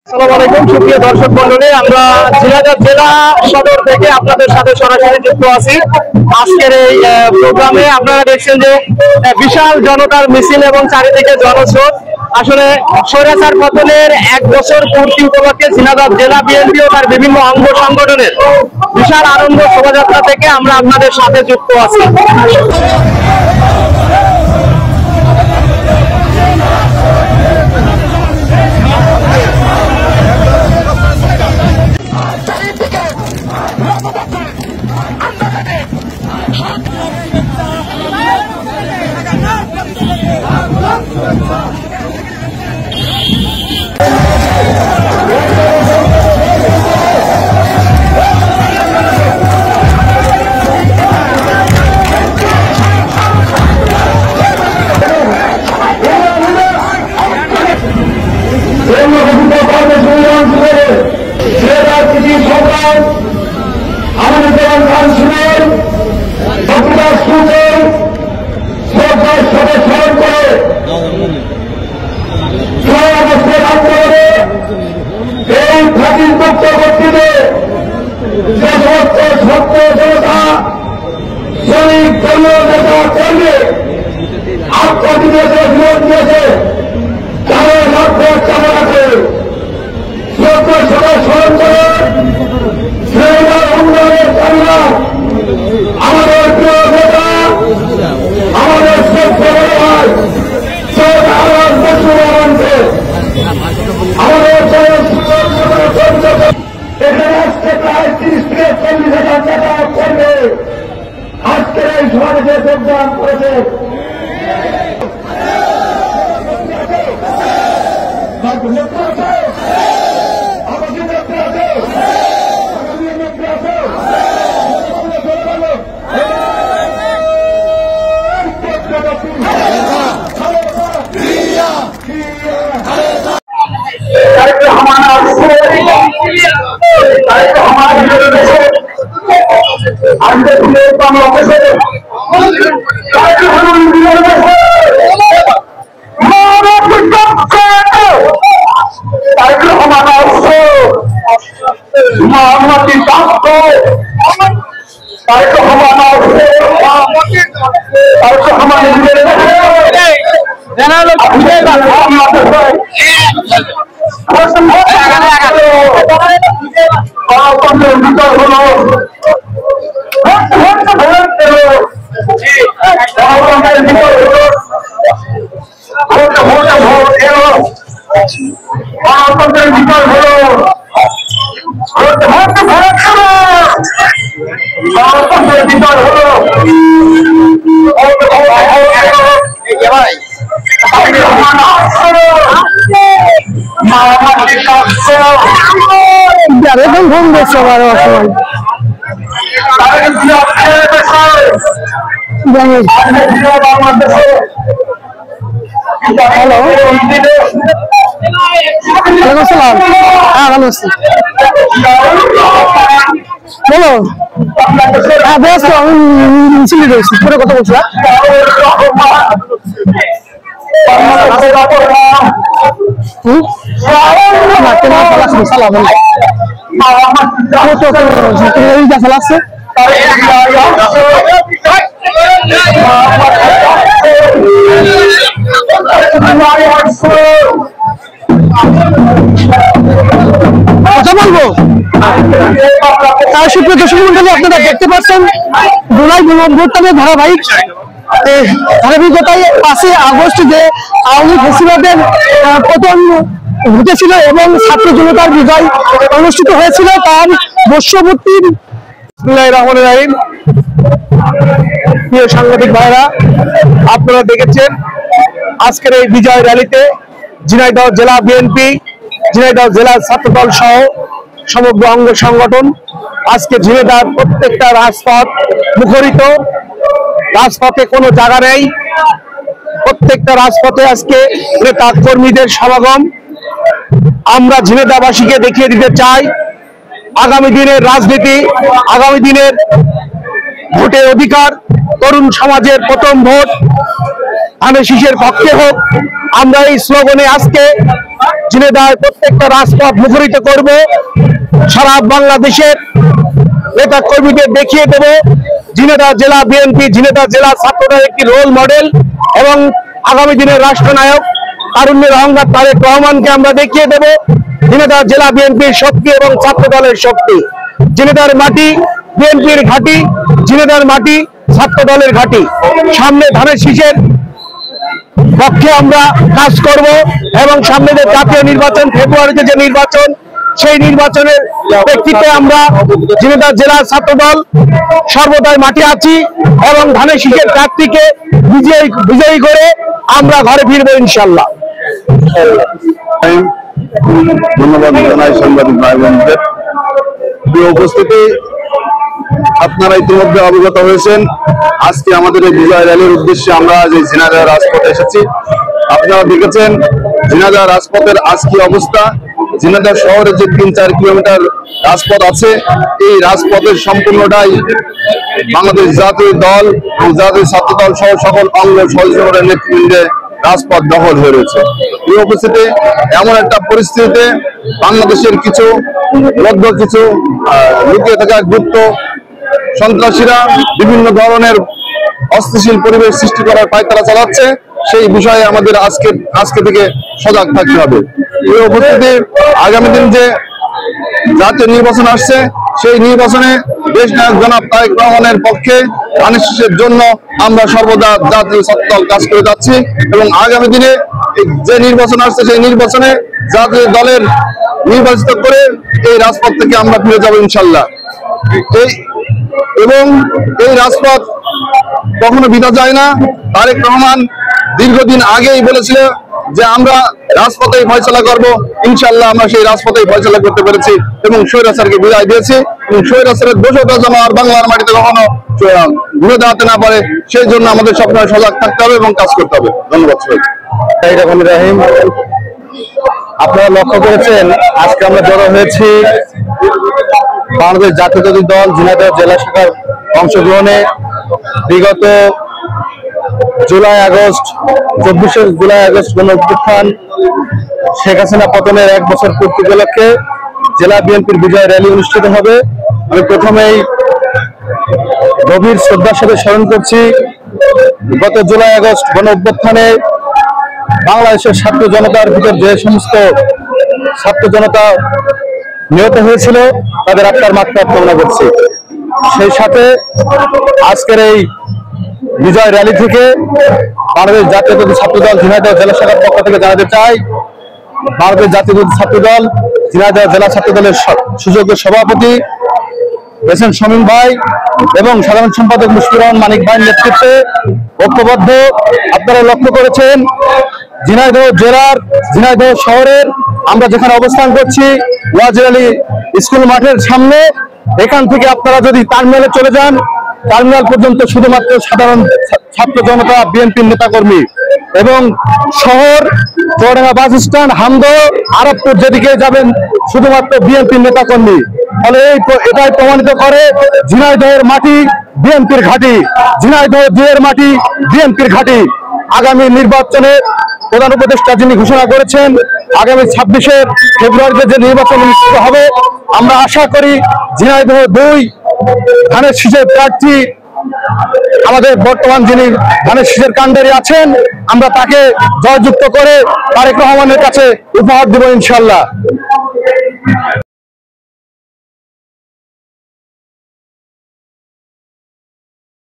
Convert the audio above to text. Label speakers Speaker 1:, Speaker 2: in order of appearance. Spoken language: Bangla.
Speaker 1: আসসালামু আলাইকুম সুপ্রিয় দর্শক মণ্ডলী, আমরা ঝিনাইদহ জেলা সদর থেকে আপনাদের সাথে সরাসরি যুক্ত আছি। আজকের এই প্রোগ্রামে আপনারা দেখছেন যে বিশাল জনতার মিছিল এবং চারিদিকে জনস্রোত। আসলে স্বৈরাচার পতনের 1 বছর পূর্তি উপলক্ষে ঝিনাইদহ জেলা বিএনপি ও তার বিভিন্ন অঙ্গ সংগঠনের বিশাল আনন্দ শোভাযাত্রা থেকে আমরা আপনাদের সাথে যুক্ত আছি। কথা বলছিলাম কথা বলবো। সুপ্রিয় দর্শক মন্ডলী, আপনারা দেখতে পাচ্ছেন জুলাই গণঅভ্যুত্থানের ধারাবাহিকতায় 5 আগস্ট যে আওয়ামী ফ্যাসিবাদের পতন ঘটেছিল এবং ছাত্র জনতার বিজয় অনুষ্ঠিত হয়েছিল, তার বর্ষপূর্তির প্রিয় সাংবাদিক ভাইরা, আপনারা দেখেছেন আজকের এই বিজয় র্যালিতে ঝিনাইদহ জেলা বিএনপি, ঝিনাইদহ জেলা ছাত্রদল সহ সমগ্র অঙ্গ সংগঠন আজকে ঝিনাইদহের প্রত্যেকটা রাজপথ মুখরিত। রাজপথে কোনো জায়গা নেই, প্রত্যেকটা রাজপথে আজকে নেতা কর্মীদের সমাগম। আমরা ঝিনাইদহবাসীকে দেখিয়ে দিতে চাই আগামী দিনের রাজনীতি, আগামী দিনের ভোটের অধিকার, তরুণ সমাজের প্রথম ভোট ধানের শীষের পক্ষে হোক। আমরা এই স্লোগানে আজকে ঝিনাইদহের প্রত্যেকটা রাজপথ মুখরিত করব। সারা বাংলাদেশের নেতা কর্মীদের দেখিয়ে দেব ঝিনাইদহ জেলা বিএনপি, ঝিনাইদহ জেলা ছাত্রদল একটি রোল মডেল এবং আগামী দিনের রাষ্ট্রনায়ক তারুণ্যের অহংকার তারেক রহমানকে আমরা দেখিয়ে দেব ঝিনাইদহ জেলা বিএনপির শক্তি এবং ছাত্র দলের শক্তি। ঝিনাইদহের মাটি বিএনপির ঘাঁটি, ঝিনাইদহের মাটি ছাত্র দলের ঘাঁটি। সামনে ধানের শীষের পক্ষে আমরা কাজ করব এবং সামনে যে জাতীয় নির্বাচন, ফেব্রুয়ারিতে যে নির্বাচন, সেই নির্বাচনের প্রেক্ষিতে আমরা ঝিনাইদহ জেলা ছাত্র দল সর্বদাই মাঠে আছি এবং ধানের শীষের প্রার্থীকে বিজয়ী করে আমরা ঘরে ফিরবো ইনশাল্লাহ।
Speaker 2: ধন্যবাদ জানাই সাংবাদিক ভাই বোনদের। উপস্থিতি, আপনারা ইতিমধ্যে অবগত হয়েছেন আজকে আমাদের এই বিজয় র্যালির উদ্দেশ্যে আমরা যে ঝিনাইদহ রাজপথে এসেছি। আপনারা দেখেছেন ঝিনাইদহ রাজপথের আজকে অবস্থা। ঝিনাইদহ শহরে যে 3-4 কিলোমিটার রাজপথ আছে, এই রাজপথের সম্পূর্ণটাই বাংলাদেশ জাতীয় দল এবং জাতীয় ছাত্র দল সহ সকল অঙ্গ সহযোগিতার নেতৃবৃন্দে রাজপথ দখল হয়ে রয়েছে। এই উপস্থিতি এমন একটা পরিস্থিতিতে বাংলাদেশের কিছু লুকিয়ে থাকা গুপ্ত সন্ত্রাসীরা বিভিন্ন ধরনের অস্থিতিশীল পরিবেশ সৃষ্টি করার পায়তারা চালাচ্ছে। সেই বিষয়ে আমাদের আজকে থেকে সজাগ থাকতে হবে। এই উপস্থিতি আগামী দিন যে জাতীয় নির্বাচন আসছে, সেই নির্বাচনে দেশ নায়ক জনাব তারেক রহমানের পক্ষে ধানের শীষের জন্য আমরা সর্বদা জাতীয় ছাত্র দল কাজ করে যাচ্ছি এবং আগামী দিনে যে নির্বাচন আসছে সেই নির্বাচনে জাতীয় দলের নির্বাচিত করে এই রাজপথ থেকে আমরা ফিরে যাব ইনশাল্লাহ। এবং এই রাজপথ কখনো বিধা যায় না। তারেক রহমান দীর্ঘদিন আগেই বলেছিল যে আমরা রাজপথেই ফয়সালা করব। ইনশাল্লাহ আমরা সেই রাজপথেই ফয়সালা করতে পেরেছি এবং স্বৈরাচারকে বিদায় দিয়েছি এবং স্বৈরাচারের দোষটা যেন আর বাংলার মাটিতে কখনো ঘুরে দাঁড়াতে না পারে, সেই জন্য আমাদের সবসময় সজাগ থাকতে হবে এবং কাজ করতে হবে। ধন্যবাদ সবাইকে।
Speaker 1: রাহিম, আপনারা লক্ষ্য করেছেন আজকে আমরা জড়ো হয়েছি বাংলাদেশ জাতীয়তাবাদী দল ঝিনাইদহ জেলা শাখার অংশগ্রহণে। বিগত 24 জুলাই আগস্ট গণঅভ্যুত্থান, শেখ হাসিনা পতনের 1 বছর পূর্তি উপলক্ষে জেলা বিএনপির বিজয় র্যালি অনুষ্ঠিত হবে। আমি প্রথমেই গভীর শ্রদ্ধার সাথে স্মরণ করছি গত জুলাই আগস্ট গণঅভ্যুত্থানে বাংলাদেশের ছাত্র জনতার ভিতর যে সমস্ত ছাত্র জনতা নিহত হয়েছিল তাদের আত্মার মাগফিরাত কামনা করছি। সেই সাথে আজকের এই বিজয় র্যালি থেকে বাংলাদেশ জাতীয়তাবাদী ছাত্র দল ঝিনাইদহ জেলা শাখার পক্ষ থেকে জানাতে চাই, বাংলাদেশ জাতীয়তাবাদী ছাত্র দল ঝিনাইদহ জেলা ছাত্র দলের সুযোগ্য সভাপতি এসএন শামীম ভাই এবং সাধারণ সম্পাদক মুশফিকুর রহমান মানিক ভাইয়ের নেতৃত্বে ঐক্যবদ্ধ। আপনারা লক্ষ্য করেছেন ঝিনাইদহ জেলার, ঝিনাইদহ শহরের আমরা যেখানে অবস্থান করছি ওয়াজির আলী স্কুল মাঠের সামনে, এখান থেকে আপনারা যদি টার্মিনালে চলে যান, টার্মিনাল পর্যন্ত শুধুমাত্র সাধারণ ছাত্র জনতা, বিএনপির নেতাকর্মী এবং শহর চুয়াডাঙ্গা বাস স্ট্যান্ড, হামদহ, আরবপুর যেদিকে যাবেন শুধুমাত্র বিএনপির নেতাকর্মী। ফলে এটাই প্রমাণিত করে ঝিনাইদহের মাটি বিএনপির ঘাঁটি, ঝিনাইদহ 2-এর মাটি বিএনপির ঘাঁটি। আগামী নির্বাচনে প্রধান উপদেষ্টা যিনি ঘোষণা করেছেন আগামী 26 ফেব্রুয়ারিতে যে নির্বাচন অনুষ্ঠিত হবে, আমরা আশা করি ঝিনাইদহ 2 ধানের শীষের প্রার্থী আমাদের বর্তমান যিনি ধানের শীষের কাণ্ডারি আছেন, আমরা তাকে জয়যুক্ত করে তারেক রহমানের কাছে উপহার দেব ইনশাল্লাহ।